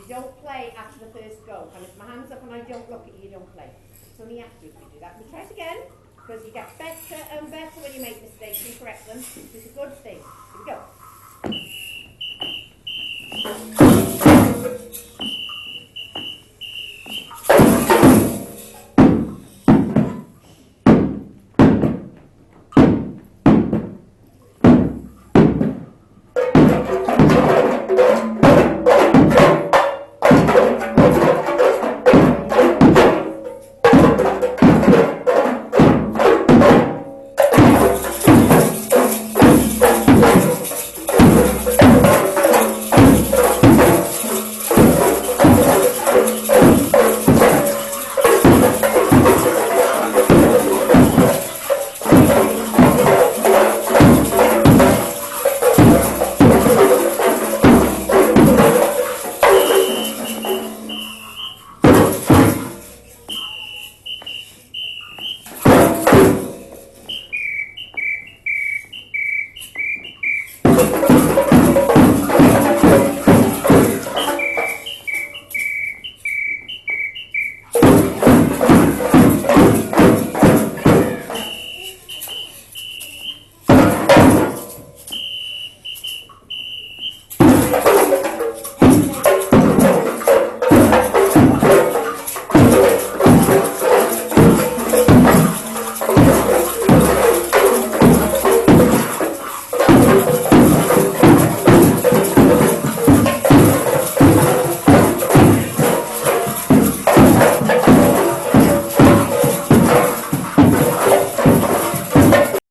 You don't play after the first go. And if my hand's up and I don't look at you, you don't play. It's only after if you do that. We try it again, because you get better and better when you make mistakes and correct them. It's a good thing. Here we go.